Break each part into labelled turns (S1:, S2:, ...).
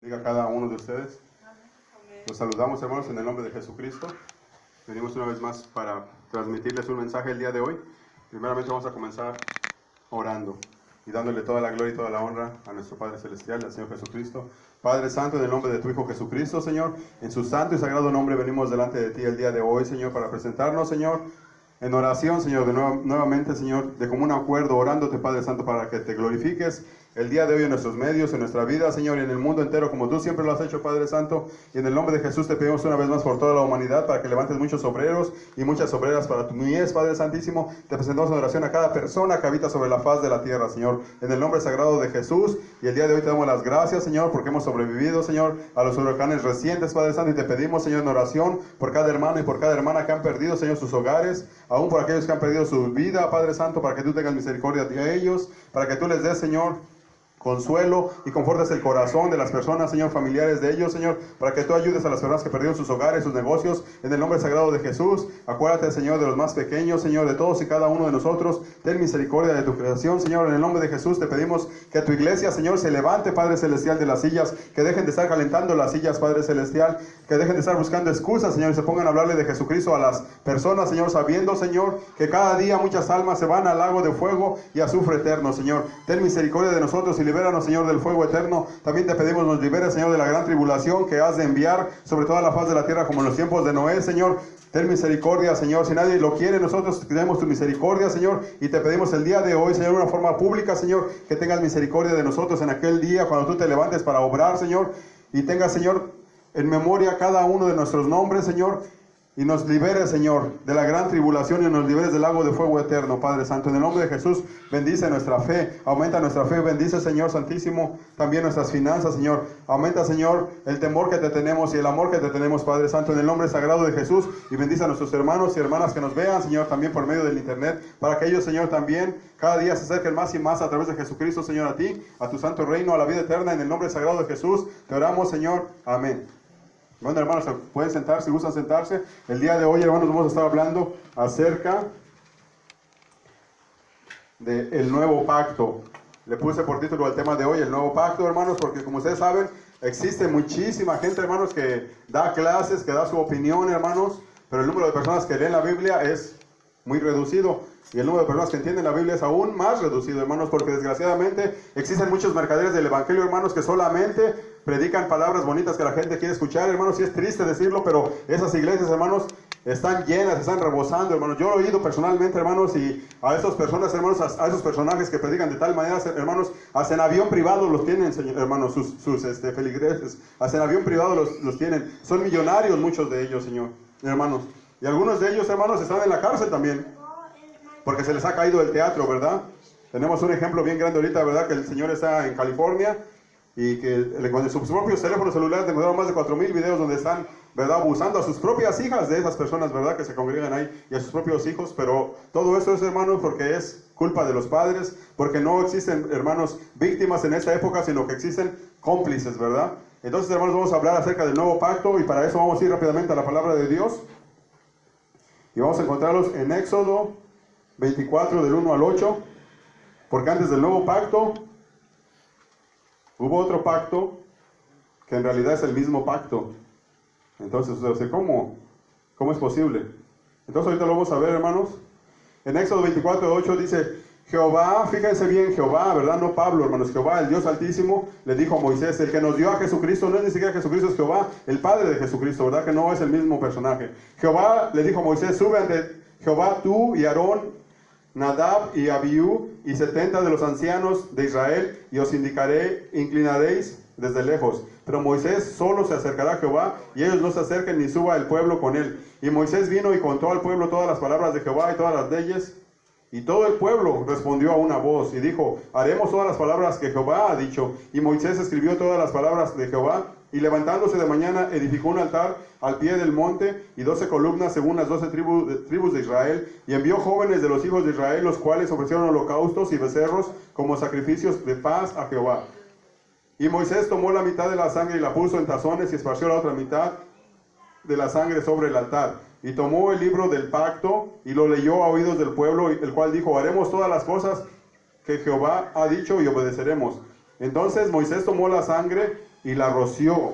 S1: bendiga a cada uno de ustedes. Los saludamos, hermanos, en el nombre de Jesucristo. Venimos una vez más para transmitirles un mensaje el día de hoy. Primeramente vamos a comenzar orando y dándole toda la gloria y toda la honra a nuestro Padre Celestial, al Señor Jesucristo. Padre Santo, en el nombre de tu Hijo Jesucristo, Señor, en su santo y sagrado nombre venimos delante de ti el día de hoy, Señor, para presentarnos, Señor, en oración, Señor, nuevamente, Señor, de común acuerdo, orándote, Padre Santo, para que te glorifiques el día de hoy en nuestros medios, en nuestra vida, Señor, y en el mundo entero, como tú siempre lo has hecho, Padre Santo. Y en el nombre de Jesús te pedimos una vez más por toda la humanidad, para que levantes muchos obreros y muchas obreras para tu mies, Padre Santísimo. Te presentamos en oración a cada persona que habita sobre la faz de la tierra, Señor, en el nombre sagrado de Jesús. Y el día de hoy te damos las gracias, Señor, porque hemos sobrevivido, Señor, a los huracanes recientes, Padre Santo. Y te pedimos, Señor, en oración por cada hermano y por cada hermana que han perdido, Señor, sus hogares, aún por aquellos que han perdido su vida, Padre Santo, para que tú tengas misericordia de ellos, para que tú les des, Señor, consuelo y confortes el corazón de las personas, Señor, familiares de ellos, Señor, para que tú ayudes a las personas que perdieron sus hogares, sus negocios, en el nombre sagrado de Jesús. Acuérdate, Señor, de los más pequeños, Señor, de todos y cada uno de nosotros. Ten misericordia de tu creación, Señor, en el nombre de Jesús. Te pedimos que tu iglesia, Señor, se levante, Padre Celestial, de las sillas, que dejen de estar calentando las sillas, Padre Celestial, que dejen de estar buscando excusas, Señor, y se pongan a hablarle de Jesucristo a las personas, Señor, sabiendo, Señor, que cada día muchas almas se van al lago de fuego y azufre eterno, Señor. Ten misericordia de nosotros y libéranos, Señor, del fuego eterno. También te pedimos nos liberes, Señor, de la gran tribulación que has de enviar sobre toda la faz de la tierra, como en los tiempos de Noé, Señor. Ten misericordia, Señor. Si nadie lo quiere, nosotros tenemos tu misericordia, Señor. Y te pedimos el día de hoy, Señor, de una forma pública, Señor, que tengas misericordia de nosotros en aquel día cuando tú te levantes para obrar, Señor. Y tengas, Señor, en memoria cada uno de nuestros nombres, Señor. Y nos liberes, Señor, de la gran tribulación y nos liberes del lago de fuego eterno, Padre Santo. En el nombre de Jesús, bendice nuestra fe, aumenta nuestra fe, bendice, Señor Santísimo, también nuestras finanzas, Señor. Aumenta, Señor, el temor que te tenemos y el amor que te tenemos, Padre Santo, en el nombre sagrado de Jesús. Y bendice a nuestros hermanos y hermanas que nos vean, Señor, también por medio del internet, para que ellos, Señor, también cada día se acerquen más y más a través de Jesucristo, Señor, a ti, a tu santo reino, a la vida eterna. En el nombre sagrado de Jesús, te oramos, Señor. Amén. Bueno, hermanos, pueden sentarse, si gustan sentarse. El día de hoy, hermanos, vamos a estar hablando acerca del nuevo pacto. Le puse por título al tema de hoy, el nuevo pacto, hermanos, porque como ustedes saben, existe muchísima gente, hermanos, que da clases, que da su opinión, hermanos, pero el número de personas que leen la Biblia es muy reducido. Y el número de personas que entienden la Biblia es aún más reducido, hermanos, porque desgraciadamente existen muchos mercaderes del Evangelio, hermanos, que solamente predican palabras bonitas que la gente quiere escuchar, hermanos, y es triste decirlo, pero esas iglesias, hermanos, están llenas, están rebosando, hermanos. Yo lo he oído personalmente, hermanos, y a esas personas, hermanos, a esos personajes que predican de tal manera, hermanos, hasta en avión privado los tienen, hermanos, sus feligreses, hasta en avión privado los tienen. Son millonarios muchos de ellos, Señor, hermanos. Y algunos de ellos, hermanos, están en la cárcel también, porque se les ha caído el teatro, ¿verdad? Tenemos un ejemplo bien grande ahorita, ¿verdad? Que el señor está en California y que con sus propios teléfonos celulares encontraron más de 4,000 videos donde están, ¿verdad?, abusando a sus propias hijas de esas personas, ¿verdad?, que se congregan ahí, y a sus propios hijos. Pero todo eso es, hermanos, porque es culpa de los padres, porque no existen, hermanos, víctimas en esta época, sino que existen cómplices, ¿verdad? Entonces, hermanos, vamos a hablar acerca del nuevo pacto, y para eso vamos a ir rápidamente a la palabra de Dios. Y vamos a encontrarlos en Éxodo 24, del 1 al 8, porque antes del nuevo pacto hubo otro pacto que en realidad es el mismo pacto. Entonces, ¿cómo es posible? Entonces ahorita lo vamos a ver, hermanos. En Éxodo 24, 8 dice: Jehová, fíjense bien, Jehová, ¿verdad? No Pablo, hermanos. Jehová, el Dios Altísimo, le dijo a Moisés: el que nos dio a Jesucristo no es ni siquiera Jesucristo, es Jehová, el Padre de Jesucristo, ¿verdad? Que no es el mismo personaje. Jehová le dijo a Moisés: sube ante Jehová tú y Aarón, Nadab y Abiú y 70 de los ancianos de Israel, y os inclinaréis desde lejos. Pero Moisés solo se acercará a Jehová, y ellos no se acerquen ni suba el pueblo con él. Y Moisés vino y contó al pueblo todas las palabras de Jehová y todas las leyes. Y todo el pueblo respondió a una voz y dijo: haremos todas las palabras que Jehová ha dicho. Y Moisés escribió todas las palabras de Jehová, y levantándose de mañana edificó un altar al pie del monte y 12 columnas según las 12 tribus de Israel, y envió jóvenes de los hijos de Israel, los cuales ofrecieron holocaustos y becerros como sacrificios de paz a Jehová. Y Moisés tomó la mitad de la sangre y la puso en tazones, y esparció la otra mitad de la sangre sobre el altar. Y tomó el libro del pacto y lo leyó a oídos del pueblo, el cual dijo: haremos todas las cosas que Jehová ha dicho y obedeceremos. Entonces Moisés tomó la sangre y la roció,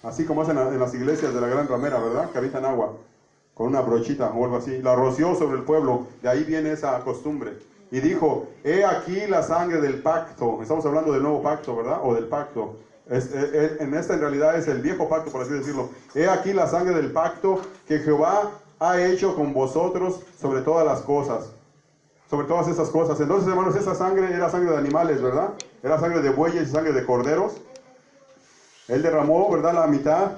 S1: así como hacen en las iglesias de la Gran Ramera, ¿verdad? Que habitan agua, con una brochita o algo así. La roció sobre el pueblo, de ahí viene esa costumbre. Y dijo, he aquí la sangre del pacto. Estamos hablando del nuevo pacto, ¿verdad? O del pacto. En esta en realidad es el viejo pacto, por así decirlo. He aquí la sangre del pacto que Jehová ha hecho con vosotros sobre todas las cosas. Sobre todas esas cosas. Entonces, hermanos, esa sangre era sangre de animales, ¿verdad? Era sangre de bueyes y sangre de corderos. Él derramó, ¿verdad?, la mitad.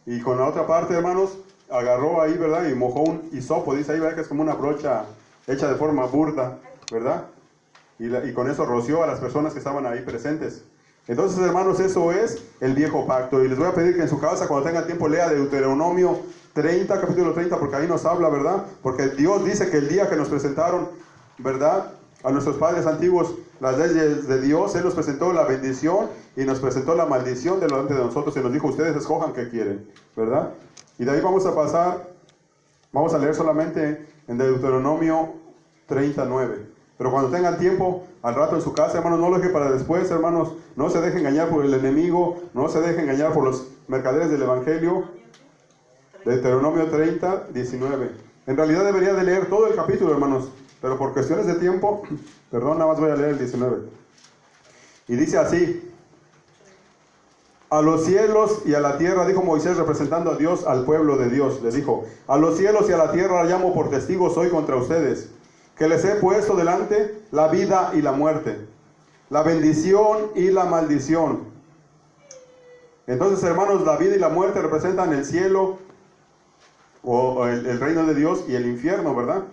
S1: Y con la otra parte, hermanos, agarró ahí, ¿verdad? Y mojó un hisopo. Dice ahí, ¿verdad?, que es como una brocha hecha de forma burda, ¿verdad? Y con eso roció a las personas que estaban ahí presentes. Entonces, hermanos, eso es el viejo pacto. Y les voy a pedir que en su casa, cuando tengan tiempo, lea Deuteronomio 30, capítulo 30, porque ahí nos habla, ¿verdad? Porque Dios dice que el día que nos presentaron, ¿verdad?, a nuestros padres antiguos las leyes de Dios, Él nos presentó la bendición y nos presentó la maldición delante de nosotros y nos dijo, ustedes escojan qué quieren, ¿verdad? Y de ahí vamos a pasar, vamos a leer solamente en Deuteronomio 39. Pero cuando tengan tiempo, al rato en su casa, hermanos, no lo dejen para después, hermanos. No se dejen engañar por el enemigo, no se dejen engañar por los mercaderes del Evangelio. Deuteronomio 30, 19. En realidad debería de leer todo el capítulo, hermanos, pero por cuestiones de tiempo, perdón, nada más voy a leer el 19. Y dice así, a los cielos y a la tierra, dijo Moisés representando a Dios, al pueblo de Dios, le dijo, a los cielos y a la tierra llamo por testigos hoy contra ustedes, que les he puesto delante la vida y la muerte, la bendición y la maldición. Entonces, hermanos, la vida y la muerte representan el cielo o el reino de Dios y el infierno, ¿verdad?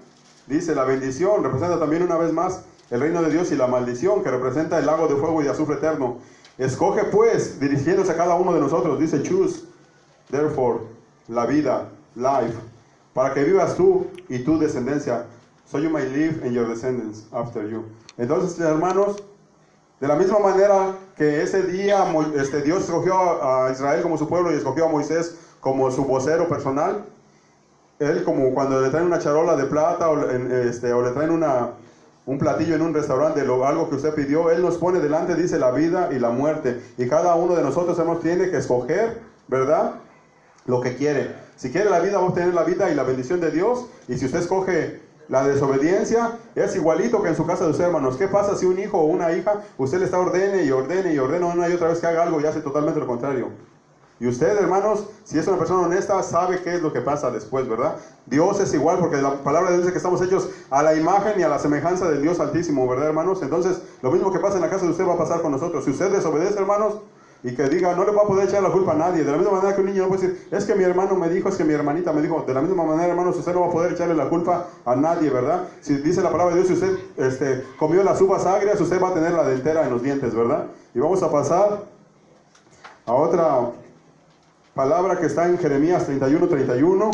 S1: Dice, la bendición representa también una vez más el reino de Dios y la maldición, que representa el lago de fuego y de azufre eterno. Escoge pues, dirigiéndose a cada uno de nosotros, dice, choose, therefore, la vida, life, para que vivas tú y tu descendencia, so you may live and your descendants after you. Entonces, hermanos, de la misma manera que ese día Dios escogió a Israel como su pueblo y escogió a Moisés como su vocero personal, él como cuando le traen una charola de plata o le traen un platillo en un restaurante, algo que usted pidió, Él nos pone delante, dice, la vida y la muerte. Y cada uno de nosotros tiene que escoger, ¿verdad?, lo que quiere. Si quiere la vida, va a obtener la vida y la bendición de Dios. Y si usted escoge la desobediencia, es igualito que en su casa de usted, hermanos. ¿Qué pasa si un hijo o una hija, usted le está ordene y ordene y ordena una y otra vez que haga algo y hace totalmente lo contrario? Y usted, hermanos, si es una persona honesta, sabe qué es lo que pasa después, ¿verdad? Dios es igual, porque la palabra de Dios dice que estamos hechos a la imagen y a la semejanza del Dios Altísimo, ¿verdad, hermanos? Entonces, lo mismo que pasa en la casa de usted va a pasar con nosotros. Si usted desobedece, hermanos, y que diga, no le va a poder echar la culpa a nadie. De la misma manera que un niño no puede decir, es que mi hermano me dijo, es que mi hermanita me dijo. De la misma manera, hermanos, usted no va a poder echarle la culpa a nadie, ¿verdad? Si dice la palabra de Dios, si usted comió las uvas agrias, usted va a tener la dentera en los dientes, ¿verdad? Y vamos a pasar a otra palabra que está en Jeremías 31, 31.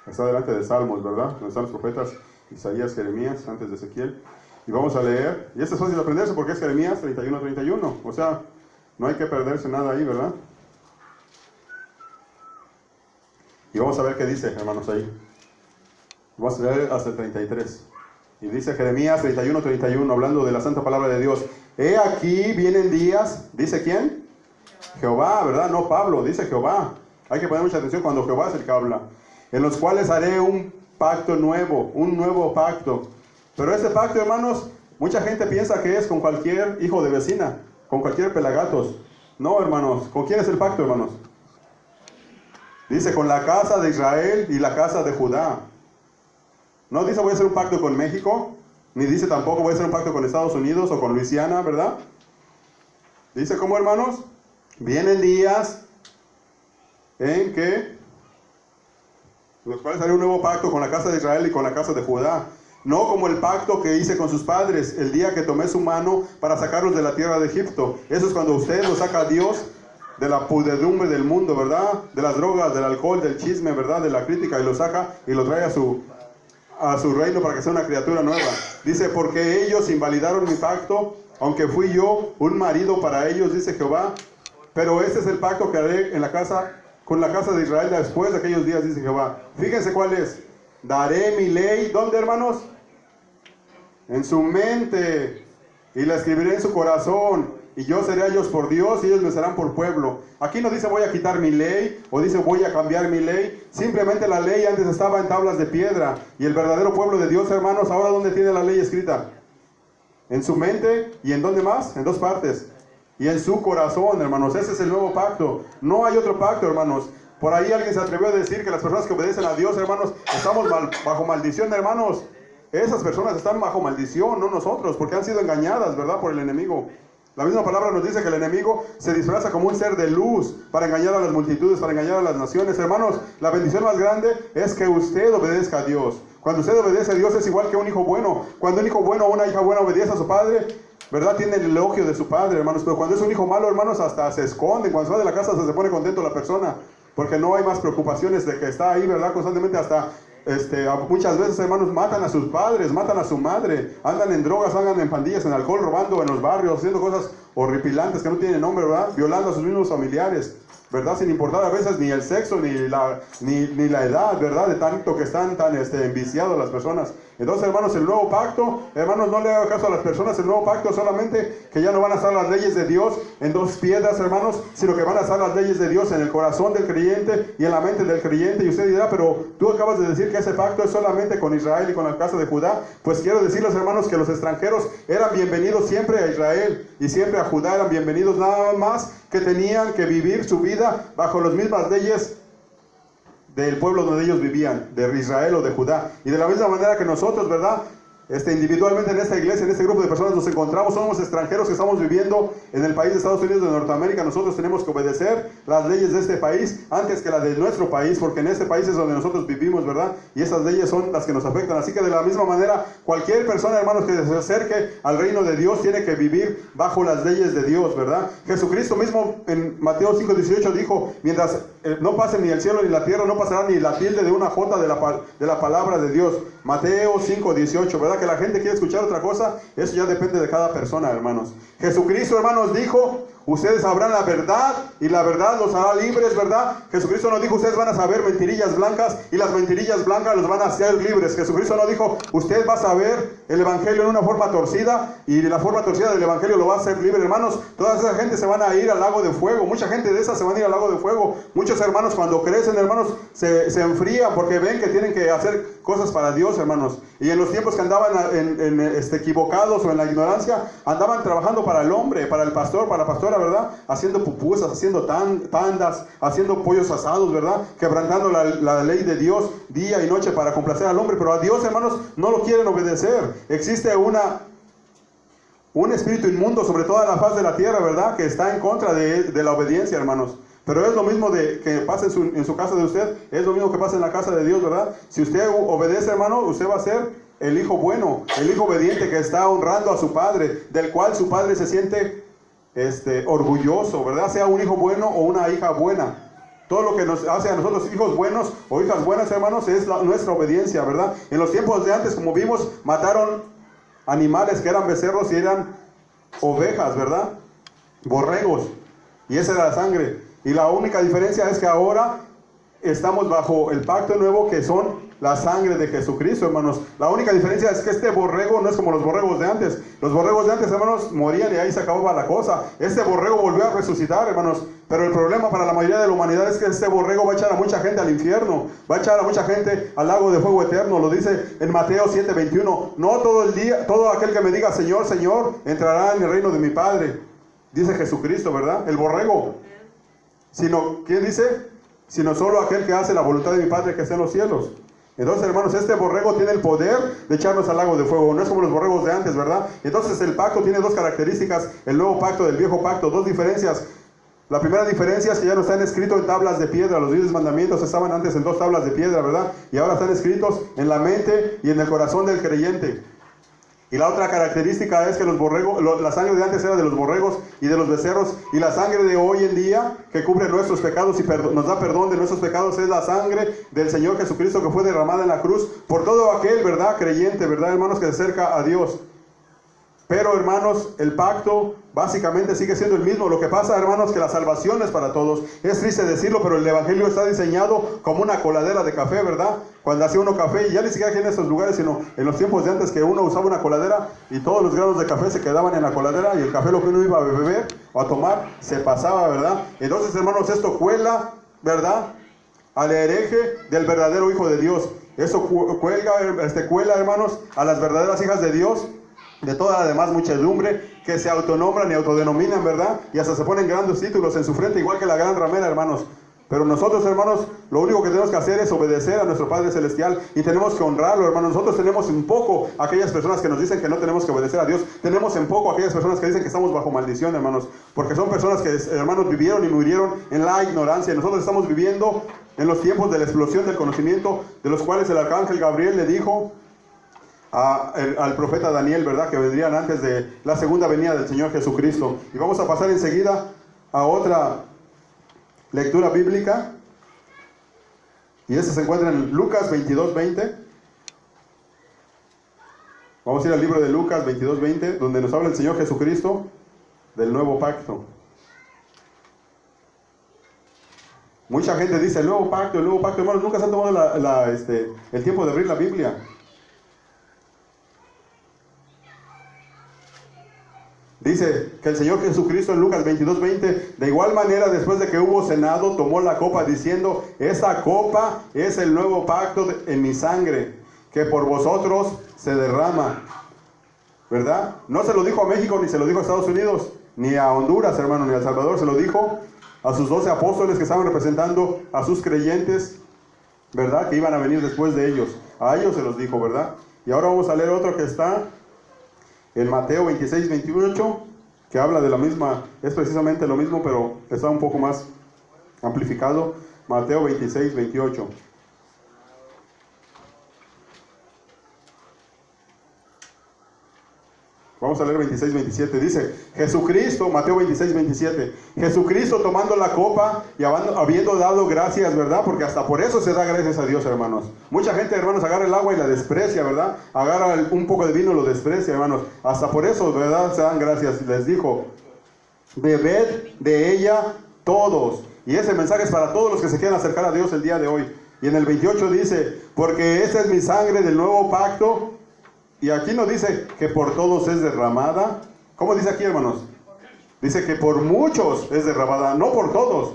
S1: Está delante de Salmos, ¿verdad? Donde están los profetas Isaías, Jeremías, antes de Ezequiel. Y vamos a leer. Y esto es fácil de aprenderse porque es Jeremías 31, 31. O sea, no hay que perderse nada ahí, ¿verdad? Y vamos a ver qué dice, hermanos, ahí. Vamos a leer hasta el 33. Y dice Jeremías 31, 31, hablando de la santa palabra de Dios. He aquí vienen días, ¿dice quién? Jehová, ¿verdad? No Pablo, dice Jehová. Hay que poner mucha atención cuando Jehová es el que habla. En los cuales haré un pacto nuevo, un nuevo pacto. Pero este pacto, hermanos, mucha gente piensa que es con cualquier hijo de vecina, con cualquier pelagatos. No, hermanos, ¿con quién es el pacto, hermanos? Dice, con la casa de Israel y la casa de Judá. No dice voy a hacer un pacto con México, ni dice tampoco voy a hacer un pacto con Estados Unidos o con Luisiana, ¿verdad? Dice, ¿cómo, hermanos? Vienen días en que los cuales haré un nuevo pacto con la casa de Israel y con la casa de Judá. No como el pacto que hice con sus padres el día que tomé su mano para sacarlos de la tierra de Egipto. Eso es cuando usted lo saca a Dios de la pudredumbre del mundo, ¿verdad? De las drogas, del alcohol, del chisme, ¿verdad? De la crítica, y lo saca y lo trae a su reino para que sea una criatura nueva. Dice, porque ellos invalidaron mi pacto, aunque fui yo un marido para ellos, dice Jehová. Pero este es el pacto que haré con la casa de Israel después de aquellos días, dice Jehová. Fíjense cuál es. Daré mi ley, ¿dónde, hermanos? en su mente, y la escribiré en su corazón, y yo seré a ellos por Dios, y ellos me serán por pueblo. Aquí no dice voy a quitar mi ley, o dice voy a cambiar mi ley. Simplemente la ley antes estaba en tablas de piedra, y el verdadero pueblo de Dios, hermanos, ahora ¿dónde tiene la ley escrita? En su mente, y ¿en dónde más? En dos partes. Y en su corazón, hermanos. Ese es el nuevo pacto. No hay otro pacto, hermanos. Por ahí alguien se atrevió a decir que las personas que obedecen a Dios, hermanos, estamos bajo maldición, hermanos. Esas personas están bajo maldición, no nosotros, porque han sido engañadas, ¿verdad?, por el enemigo. La misma palabra nos dice que el enemigo se disfraza como un ser de luz para engañar a las multitudes, para engañar a las naciones. Hermanos, la bendición más grande es que usted obedezca a Dios. Cuando usted obedece a Dios es igual que un hijo bueno. Cuando un hijo bueno o una hija buena obedece a su padre, ¿verdad?, tiene el elogio de su padre, hermanos. Pero cuando es un hijo malo, hermanos, hasta se esconde. Cuando se va de la casa se pone contento la persona, porque no hay más preocupaciones de que está ahí, ¿verdad?, constantemente. Hasta muchas veces, hermanos, matan a sus padres, matan a su madre, andan en drogas, andan en pandillas, en alcohol, robando en los barrios, haciendo cosas horripilantes que no tienen nombre, ¿verdad?, violando a sus mismos familiares, ¿verdad?, sin importar a veces ni el sexo, ni la edad, ¿verdad?, de tanto que están tan enviciados las personas. Entonces, hermanos, el nuevo pacto, hermanos, no le haga caso a las personas. El nuevo pacto solamente que ya no van a estar las leyes de Dios en dos piedras, hermanos, sino que van a estar las leyes de Dios en el corazón del creyente y en la mente del creyente. Y usted dirá, pero tú acabas de decir que ese pacto es solamente con Israel y con la casa de Judá. Pues quiero decirles, hermanos, que los extranjeros eran bienvenidos siempre a Israel y siempre a Judá eran bienvenidos, nada más que tenían que vivir su vida bajo las mismas leyes del pueblo donde ellos vivían, de Israel o de Judá. Y de la misma manera que nosotros, ¿verdad?, individualmente en esta iglesia, en este grupo de personas nos encontramos, somos extranjeros que estamos viviendo en el país de Estados Unidos de Norteamérica. Nosotros tenemos que obedecer las leyes de este país antes que las de nuestro país, porque en este país es donde nosotros vivimos, ¿verdad? Y esas leyes son las que nos afectan. Así que de la misma manera, cualquier persona, hermanos, que se acerque al reino de Dios tiene que vivir bajo las leyes de Dios, ¿verdad? Jesucristo mismo en Mateo 5:18 dijo, mientras no pase ni el cielo ni la tierra, no pasará ni la tilde de una jota de la palabra de Dios. Mateo 5:18, ¿verdad? Que la gente quiere escuchar otra cosa, eso ya depende de cada persona, hermanos. Jesucristo, hermanos, dijo, ustedes sabrán la verdad y la verdad los hará libres, ¿verdad? Jesucristo no dijo, ustedes van a saber mentirillas blancas y las mentirillas blancas los van a hacer libres. Jesucristo no dijo, usted va a saber el evangelio en una forma torcida y la forma torcida del evangelio lo va a hacer libre, hermanos. Toda esa gente se van a ir al lago de fuego, mucha gente de esas se van a ir al lago de fuego. Muchos hermanos cuando crecen, hermanos, se enfrían porque ven que tienen que hacer cosas para Dios, hermanos. Y en los tiempos que andaban equivocados o en la ignorancia, andaban trabajando para el hombre, para el pastor, para la pastora, ¿verdad? Haciendo pupusas, haciendo tandas, haciendo pollos asados, ¿verdad? Quebrantando la ley de Dios día y noche para complacer al hombre. Pero a Dios, hermanos, no lo quieren obedecer. Existe un espíritu inmundo sobre toda la faz de la tierra, ¿verdad?, que está en contra de la obediencia, hermanos. Pero es lo mismo que pasa en su casa de usted, es lo mismo que pasa en la casa de Dios, ¿verdad? Si usted obedece, hermano, usted va a ser el hijo bueno, el hijo obediente que está honrando a su padre, del cual su padre se siente orgulloso, ¿verdad? Sea un hijo bueno o una hija buena. Todo lo que nos hace a nosotros hijos buenos o hijas buenas, hermanos, es nuestra obediencia, ¿verdad? En los tiempos de antes, como vimos, mataron animales que eran becerros y eran ovejas, ¿verdad? Borregos. Y esa era la sangre. Y la única diferencia es que ahora estamos bajo el pacto nuevo, que son la sangre de Jesucristo, hermanos. La única diferencia es que este borrego no es como los borregos de antes. Los borregos de antes, hermanos, morían y ahí se acababa la cosa. Este borrego volvió a resucitar, hermanos. Pero el problema para la mayoría de la humanidad es que este borrego va a echar a mucha gente al infierno. Va a echar a mucha gente al lago de fuego eterno. Lo dice en Mateo 7:21. No todo aquel que me diga Señor, Señor, entrará en el reino de mi Padre. Dice Jesucristo, ¿verdad? El borrego. Sino, ¿quién dice? Sino solo aquel que hace la voluntad de mi Padre que está en los cielos. Entonces, hermanos, este borrego tiene el poder de echarnos al lago de fuego. No es como los borregos de antes, ¿verdad? Entonces el pacto tiene dos características. El nuevo pacto del viejo pacto, dos diferencias. La primera diferencia es que ya no están escritos en tablas de piedra. Los 10 mandamientos estaban antes en 2 tablas de piedra, ¿verdad? Y ahora están escritos en la mente y en el corazón del creyente. Y la otra característica es que los borregos, la sangre de antes era de los borregos y de los becerros, y la sangre de hoy en día que cubre nuestros pecados y nos da perdón de nuestros pecados es la sangre del Señor Jesucristo, que fue derramada en la cruz por todo aquel, ¿verdad?, creyente, ¿verdad, hermanos?, que se acerca a Dios. Pero hermanos, el pacto básicamente sigue siendo el mismo. Lo que pasa, hermanos, que la salvación es para todos. Es triste decirlo, pero el evangelio está diseñado como una coladera de café, ¿verdad? Cuando hacía uno café, y ya ni siquiera aquí en estos lugares, sino en los tiempos de antes, que uno usaba una coladera y todos los granos de café se quedaban en la coladera, y el café, lo que uno iba a beber o a tomar, se pasaba, ¿verdad? Entonces, hermanos, esto cuela, ¿verdad?, al hereje del verdadero Hijo de Dios. Eso cuela, hermanos, a las verdaderas hijas de Dios, de toda la demás muchedumbre, que se autonombran y autodenominan, ¿verdad? Y hasta se ponen grandes títulos en su frente, igual que la gran ramera, hermanos. Pero nosotros, hermanos, lo único que tenemos que hacer es obedecer a nuestro Padre Celestial, y tenemos que honrarlo, hermanos. Nosotros tenemos en poco a aquellas personas que nos dicen que no tenemos que obedecer a Dios. Tenemos en poco a aquellas personas que dicen que estamos bajo maldición, hermanos. Porque son personas que, hermanos, vivieron y murieron en la ignorancia. Y nosotros estamos viviendo en los tiempos de la explosión del conocimiento, de los cuales el arcángel Gabriel le dijo al profeta Daniel, ¿verdad?, que vendrían antes de la segunda venida del Señor Jesucristo. Y vamos a pasar enseguida a otra lectura bíblica, y esta se encuentra en Lucas 22:20. Vamos a ir al libro de Lucas 22:20, donde nos habla el Señor Jesucristo del nuevo pacto. Mucha gente dice el nuevo pacto, hermanos. Nunca se han tomado el tiempo de abrir la Biblia. Dice que el Señor Jesucristo en Lucas 22:20, de igual manera, después de que hubo cenado, tomó la copa diciendo: esta copa es el nuevo pacto en mi sangre, que por vosotros se derrama. ¿Verdad? No se lo dijo a México, ni se lo dijo a Estados Unidos, ni a Honduras, hermano, ni a El Salvador. Se lo dijo a sus 12 apóstoles que estaban representando a sus creyentes, ¿verdad?, que iban a venir después de ellos. A ellos se los dijo, ¿verdad? Y ahora vamos a leer otro que está en Mateo 26:28, que habla de la misma, es precisamente lo mismo, pero está un poco más amplificado. Mateo 26:28. Vamos a leer 26:27. Dice Jesucristo, Mateo 26:27. Jesucristo, tomando la copa y habiendo dado gracias, ¿verdad? Porque hasta por eso se da gracias a Dios, hermanos. Mucha gente, hermanos, agarra el agua y la desprecia, ¿verdad? Agarra un poco de vino y lo desprecia, hermanos. Hasta por eso, ¿verdad?, se dan gracias. Les dijo: bebed de ella todos. Y ese mensaje es para todos los que se quieren acercar a Dios el día de hoy. Y en el 28 dice: porque esta es mi sangre del nuevo pacto. Y aquí no dice que por todos es derramada. ¿Cómo dice aquí, hermanos? Dice que por muchos es derramada, no por todos.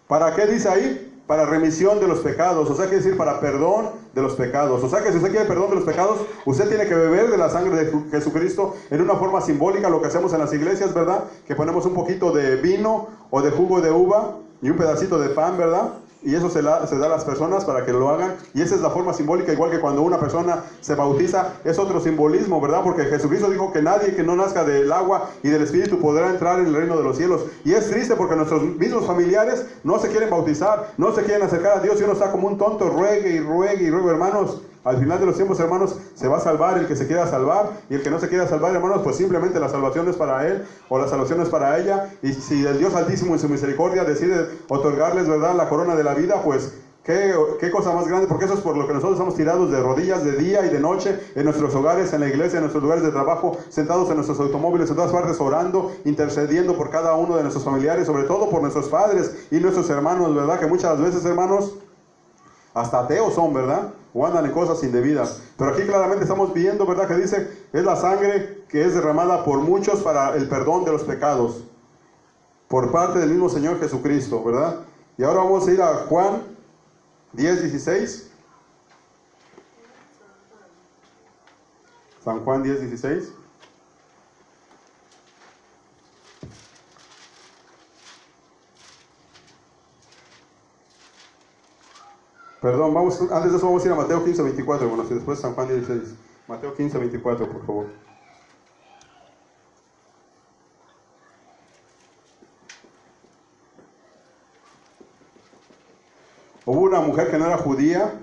S1: ¿Para qué dice ahí? Para remisión de los pecados. O sea, quiere decir para perdón de los pecados. O sea, que si usted quiere perdón de los pecados, usted tiene que beber de la sangre de Jesucristo en una forma simbólica, lo que hacemos en las iglesias, ¿verdad? Que ponemos un poquito de vino o de jugo de uva y un pedacito de pan, ¿verdad? Y eso se da a las personas para que lo hagan. Y esa es la forma simbólica, igual que cuando una persona se bautiza, es otro simbolismo, ¿verdad? Porque Jesucristo dijo que nadie que no nazca del agua y del Espíritu podrá entrar en el reino de los cielos. Y es triste porque nuestros mismos familiares no se quieren bautizar, no se quieren acercar a Dios, y uno está como un tonto, ruegue y ruegue y ruegue, hermanos. Al final de los tiempos, hermanos, se va a salvar el que se quiera salvar, y el que no se quiera salvar, hermanos, pues simplemente la salvación es para él, o la salvación es para ella. Y si el Dios Altísimo en su misericordia decide otorgarles, ¿verdad?, la corona de la vida, pues qué cosa más grande, porque eso es por lo que nosotros estamos tirados de rodillas de día y de noche, en nuestros hogares, en la iglesia, en nuestros lugares de trabajo, sentados en nuestros automóviles, en todas partes, orando, intercediendo por cada uno de nuestros familiares, sobre todo por nuestros padres y nuestros hermanos, ¿verdad? Que muchas veces, hermanos, hasta ateos son, ¿verdad?, o andan en cosas indebidas. Pero aquí claramente estamos viendo, ¿verdad?, que dice: es la sangre que es derramada por muchos para el perdón de los pecados, por parte del mismo Señor Jesucristo, ¿verdad? Y ahora vamos a ir a Juan 10:16. San Juan 10:16. Perdón, antes de eso vamos a ir a Mateo 15:24, hermanos, y después San Juan 16. Mateo 15:24, por favor. Hubo una mujer que no era judía,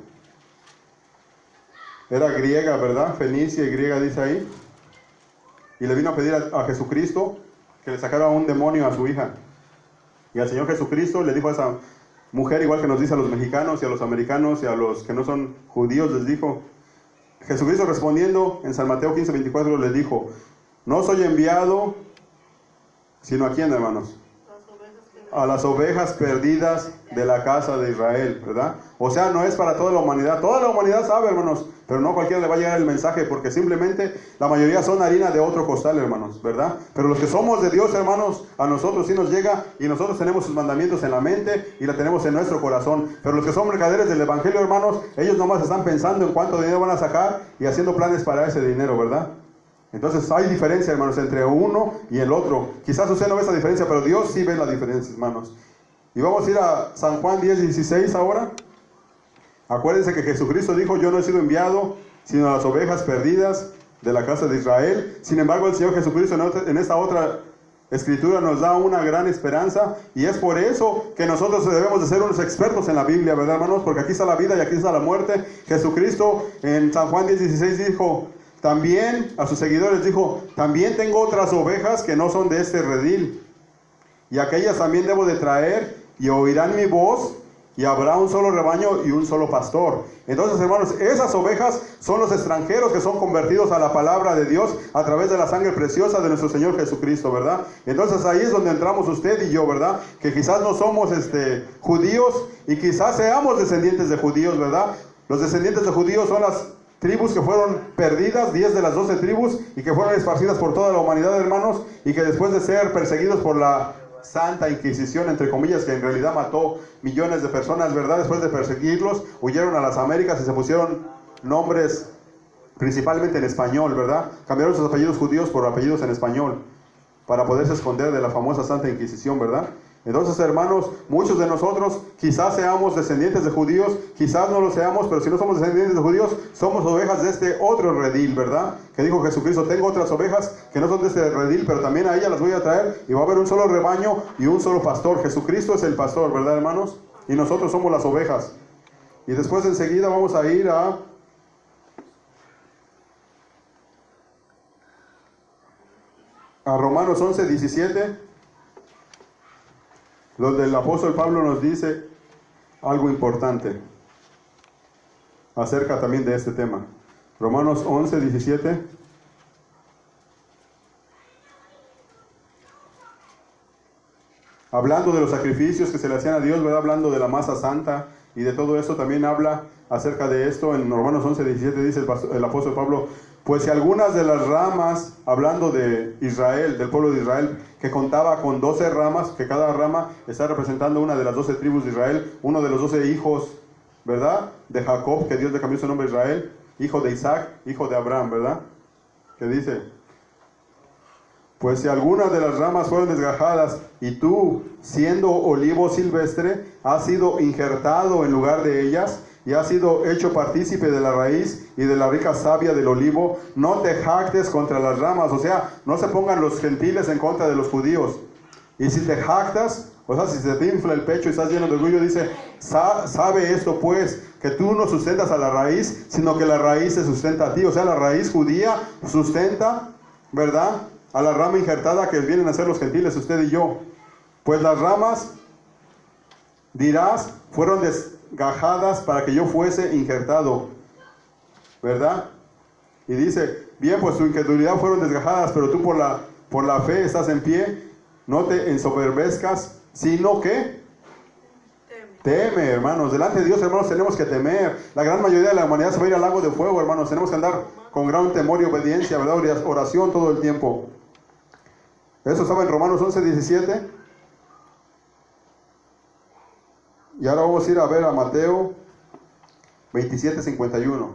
S1: era griega, ¿verdad? Fenicia y griega dice ahí. Y le vino a pedir a Jesucristo que le sacara un demonio a su hija. Y al Señor Jesucristo le dijo a esa mujer, igual que nos dice a los mexicanos y a los americanos y a los que no son judíos, les dijo, Jesucristo respondiendo en San Mateo 15:24 les dijo: No soy enviado, sino a quién, hermanos. A las ovejas perdidas de la casa de Israel, ¿verdad? O sea, no es para toda la humanidad. Toda la humanidad sabe, hermanos, pero no a cualquiera le va a llegar el mensaje, porque simplemente la mayoría son harina de otro costal, hermanos, ¿verdad? Pero los que somos de Dios, hermanos, a nosotros sí nos llega, y nosotros tenemos sus mandamientos en la mente y la tenemos en nuestro corazón. Pero los que son mercaderes del evangelio, hermanos, ellos nomás están pensando en cuánto dinero van a sacar y haciendo planes para ese dinero, ¿verdad? Entonces hay diferencia, hermanos, entre uno y el otro. Quizás usted no ve esa diferencia, pero Dios sí ve la diferencia, hermanos. Y vamos a ir a San Juan 10:16 ahora. Acuérdense que Jesucristo dijo: yo no he sido enviado sino a las ovejas perdidas de la casa de Israel. Sin embargo, el Señor Jesucristo en esta otra escritura nos da una gran esperanza, y es por eso que nosotros debemos de ser unos expertos en la Biblia, ¿verdad, hermanos? Porque aquí está la vida y aquí está la muerte. Jesucristo en San Juan 10:16 dijo también a sus seguidores, dijo: también tengo otras ovejas que no son de este redil, y aquellas también debo de traer, y oirán mi voz, y habrá un solo rebaño y un solo pastor. Entonces, hermanos, esas ovejas son los extranjeros que son convertidos a la palabra de Dios a través de la sangre preciosa de nuestro Señor Jesucristo, ¿verdad? Entonces ahí es donde entramos usted y yo, ¿verdad? Que quizás no somos judíos, y quizás seamos descendientes de judíos, ¿verdad? Los descendientes de judíos son las tribus que fueron perdidas, 10 de las 12 tribus, y que fueron esparcidas por toda la humanidad, hermanos, y que después de ser perseguidos por la Santa Inquisición, entre comillas, que en realidad mató millones de personas, ¿verdad? Después de perseguirlos, huyeron a las Américas y se pusieron nombres principalmente en español, ¿verdad? Cambiaron sus apellidos judíos por apellidos en español para poderse esconder de la famosa Santa Inquisición, ¿verdad? Entonces, hermanos, muchos de nosotros quizás seamos descendientes de judíos, quizás no lo seamos, pero si no somos descendientes de judíos, somos ovejas de este otro redil, ¿verdad? Que dijo Jesucristo: tengo otras ovejas que no son de este redil, pero también a ellas las voy a traer, y va a haber un solo rebaño y un solo pastor. Jesucristo es el pastor, ¿verdad, hermanos? Y nosotros somos las ovejas. Y después enseguida vamos a ir a Romanos 11:17, donde el apóstol Pablo nos dice algo importante acerca también de este tema. Romanos 11:17. Hablando de los sacrificios que se le hacían a Dios, ¿verdad? Hablando de la masa santa y de todo esto, también habla acerca de esto. En Romanos 11:17 dice el apóstol Pablo: pues si algunas de las ramas, hablando de Israel, del pueblo de Israel, que contaba con 12 ramas, que cada rama está representando una de las 12 tribus de Israel, uno de los 12 hijos, ¿verdad?, de Jacob, que Dios le cambió su nombre a Israel, hijo de Isaac, hijo de Abraham, ¿verdad? Que dice: pues si algunas de las ramas fueron desgajadas, y tú, siendo olivo silvestre, has sido injertado en lugar de ellas, y has sido hecho partícipe de la raíz y de la rica savia del olivo, no te jactes contra las ramas. O sea, no se pongan los gentiles en contra de los judíos. Y si te jactas, o sea, si se te infla el pecho y estás lleno de orgullo, dice: sabe esto pues, que tú no sustentas a la raíz, sino que la raíz se sustenta a ti. O sea, la raíz judía sustenta, ¿verdad?, a la rama injertada que vienen a ser los gentiles, usted y yo. Pues las ramas, dirás, fueron desgajadas para que yo fuese injertado, ¿verdad? Y dice: bien, pues tu incredulidad fueron desgajadas, pero tú por la fe estás en pie. No te ensoberbezcas, sino que teme, hermanos. Delante de Dios, hermanos, tenemos que temer. La gran mayoría de la humanidad se va a ir al lago de fuego, hermanos. Tenemos que andar con gran temor y obediencia, ¿verdad? Oración todo el tiempo. Eso estaba en Romanos 11:17. Y ahora vamos a ir a ver a Mateo 27:51.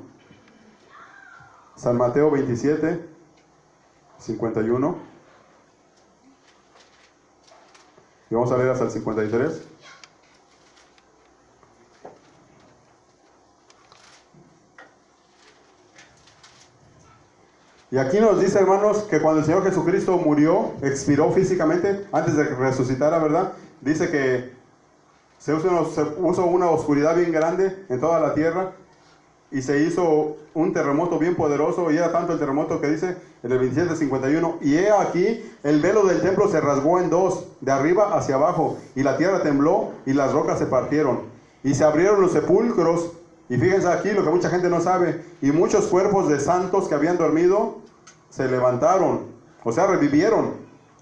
S1: San Mateo 27:51. Y vamos a leer hasta el 53. Y aquí nos dice, hermanos, que cuando el Señor Jesucristo murió, expiró físicamente, antes de que resucitara, ¿verdad? Dice que se puso una oscuridad bien grande en toda la tierra, y se hizo un terremoto bien poderoso, y era tanto el terremoto que dice en el 27:51, y he aquí, el velo del templo se rasgó en dos, de arriba hacia abajo, y la tierra tembló, y las rocas se partieron, y se abrieron los sepulcros. Y fíjense aquí lo que mucha gente no sabe: y muchos cuerpos de santos que habían dormido se levantaron. O sea, revivieron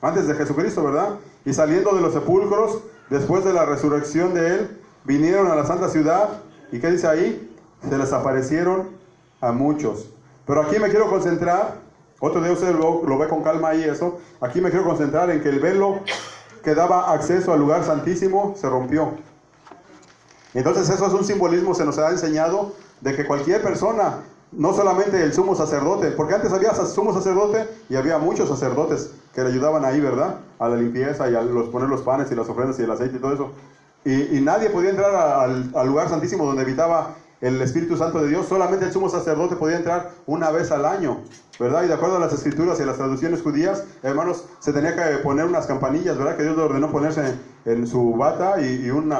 S1: antes de Jesucristo, ¿verdad? Y saliendo de los sepulcros, después de la resurrección de Él, vinieron a la santa ciudad. ¿Y qué dice ahí? Se les aparecieron a muchos. Pero aquí me quiero concentrar, otro día usted lo ve con calma ahí eso. Aquí me quiero concentrar en que el velo que daba acceso al lugar santísimo se rompió. Entonces eso es un simbolismo, se nos ha enseñado, de que cualquier persona, no solamente el sumo sacerdote, porque antes había sumo sacerdote y había muchos sacerdotes que le ayudaban ahí, ¿verdad? A la limpieza y a poner los panes y las ofrendas y el aceite y todo eso. Y nadie podía entrar al lugar santísimo donde habitaba el Espíritu Santo de Dios. Solamente el sumo sacerdote podía entrar una vez al año, ¿verdad? Y de acuerdo a las escrituras y a las traducciones judías, hermanos, se tenía que poner unas campanillas, ¿verdad? Que Dios le ordenó ponerse en su bata y un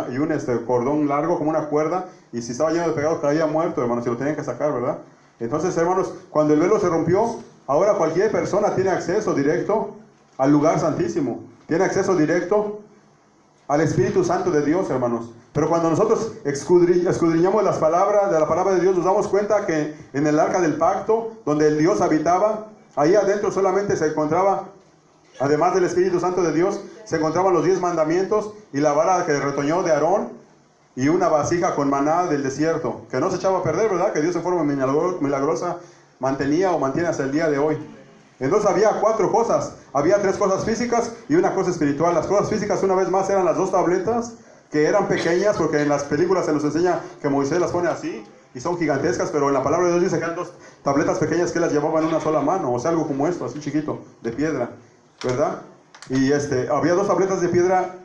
S1: cordón largo como una cuerda, y si estaba lleno de pecados caía muerto, hermanos, y lo tenían que sacar, ¿verdad? Entonces, hermanos, cuando el velo se rompió, ahora cualquier persona tiene acceso directo al lugar santísimo, tiene acceso directo al Espíritu Santo de Dios, hermanos. Pero cuando nosotros escudriñamos las palabras de la palabra de Dios, nos damos cuenta que en el arca del pacto, donde el Dios habitaba, ahí adentro solamente se encontraba, además del Espíritu Santo de Dios, se encontraban los 10 mandamientos y la vara que retoñó de Aarón y una vasija con maná del desierto, que no se echaba a perder, ¿verdad? Que Dios en forma milagrosa mantenía o mantiene hasta el día de hoy. Entonces había 4 cosas, había 3 cosas físicas y una cosa espiritual. Las cosas físicas, una vez más, eran las 2 tabletas, que eran pequeñas, porque en las películas se nos enseña que Moisés las pone así, y son gigantescas, pero en la palabra de Dios dice que eran 2 tabletas pequeñas que las llevaban en una sola mano, o sea, algo como esto, así chiquito, de piedra, ¿verdad? Y había 2 tabletas de piedra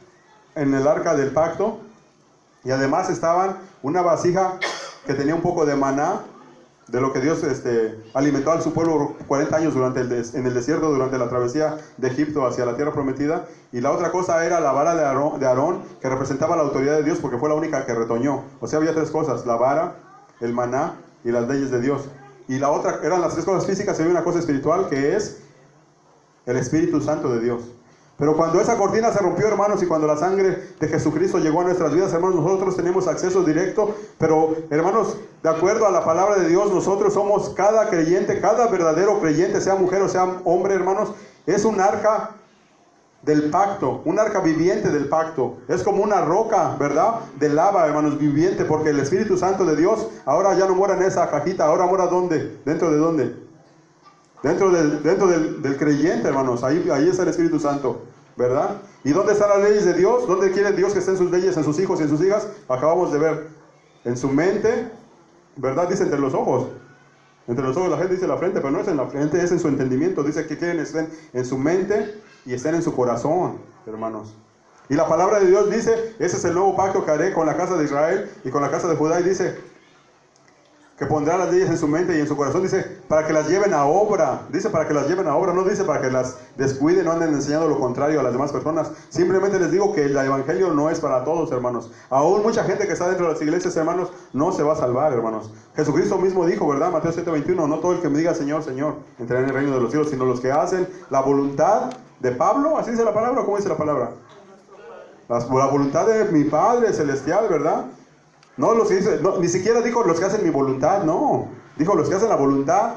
S1: en el arca del pacto, y además estaban una vasija que tenía un poco de maná, de lo que Dios alimentó a su pueblo 40 años en el desierto, durante la travesía de Egipto hacia la tierra prometida. Y la otra cosa era la vara de Aarón, que representaba la autoridad de Dios, porque fue la única que retoñó. O sea, había 3 cosas: la vara, el maná y las leyes de Dios. Y la otra eran las 3 cosas físicas, y había una cosa espiritual, que es el Espíritu Santo de Dios. Pero cuando esa cortina se rompió, hermanos, y cuando la sangre de Jesucristo llegó a nuestras vidas, hermanos, nosotros tenemos acceso directo. Pero, hermanos, de acuerdo a la palabra de Dios, nosotros somos, cada creyente, cada verdadero creyente, sea mujer o sea hombre, hermanos, es un arca del pacto, un arca viviente del pacto. Es como una roca, ¿verdad? De lava, hermanos, viviente, porque el Espíritu Santo de Dios ahora ya no mora en esa cajita. Ahora mora ¿dónde? ¿Dentro de dónde? Dentro del creyente, hermanos. Ahí está el Espíritu Santo, ¿verdad? ¿Y dónde están las leyes de Dios? ¿Dónde quiere Dios que estén sus leyes? En sus hijos y en sus hijas. Acabamos de ver. En su mente, ¿verdad? Dice entre los ojos. Entre los ojos la gente dice la frente, pero no es en la frente, es en su entendimiento. Dice que quieren estén en su mente y estén en su corazón, hermanos. Y la palabra de Dios dice, ese es el nuevo pacto que haré con la casa de Israel y con la casa de Judá. Y dice que pondrá las leyes en su mente y en su corazón, dice, para que las lleven a obra. Dice para que las lleven a obra, no dice para que las descuiden, no anden enseñando lo contrario a las demás personas. Simplemente les digo que el evangelio no es para todos, hermanos. Aún mucha gente que está dentro de las iglesias, hermanos, no se va a salvar, hermanos. Jesucristo mismo dijo, ¿verdad? Mateo 7:21, no todo el que me diga Señor, Señor, entrará en el reino de los cielos, sino los que hacen la voluntad de Pablo. ¿Así dice la palabra o cómo dice la palabra? La voluntad de mi Padre celestial, ¿verdad? No, los que dice, no, ni siquiera dijo los que hacen mi voluntad, no. Dijo los que hacen la voluntad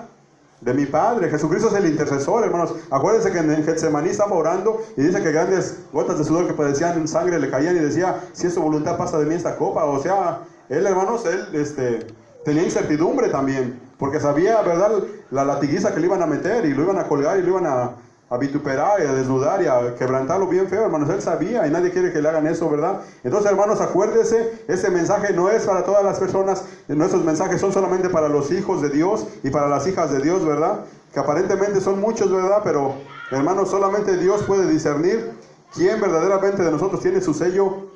S1: de mi Padre. Jesucristo es el intercesor, hermanos. Acuérdense que en Getsemaní estaba orando y dice que grandes gotas de sudor que parecían sangre le caían y decía, si es su voluntad pasa de mí esta copa. O sea, él, hermanos, él tenía incertidumbre también, porque sabía, ¿verdad?, la latiguiza que le iban a meter y lo iban a colgar y lo iban a vituperar y a desnudar y a quebrantarlo bien feo, hermanos. Él sabía y nadie quiere que le hagan eso, ¿verdad? Entonces, hermanos, acuérdese, ese mensaje no es para todas las personas. Nuestros mensajes son solamente para los hijos de Dios y para las hijas de Dios, ¿verdad? Que aparentemente son muchos, ¿verdad? Pero, hermanos, solamente Dios puede discernir quién verdaderamente de nosotros tiene su sello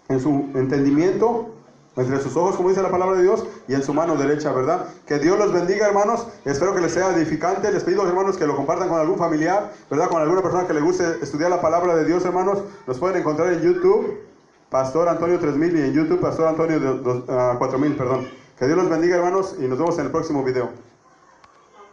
S1: en su entendimiento, entre sus ojos, como dice la palabra de Dios, y en su mano derecha, ¿verdad? Que Dios los bendiga, hermanos. Espero que les sea edificante. Les pido, hermanos, que lo compartan con algún familiar, ¿verdad? Con alguna persona que le guste estudiar la palabra de Dios, hermanos. Nos pueden encontrar en YouTube, Pastor Antonio 3000, y en YouTube, Pastor Antonio 4000, perdón. Que Dios los bendiga, hermanos, y nos vemos en el próximo video.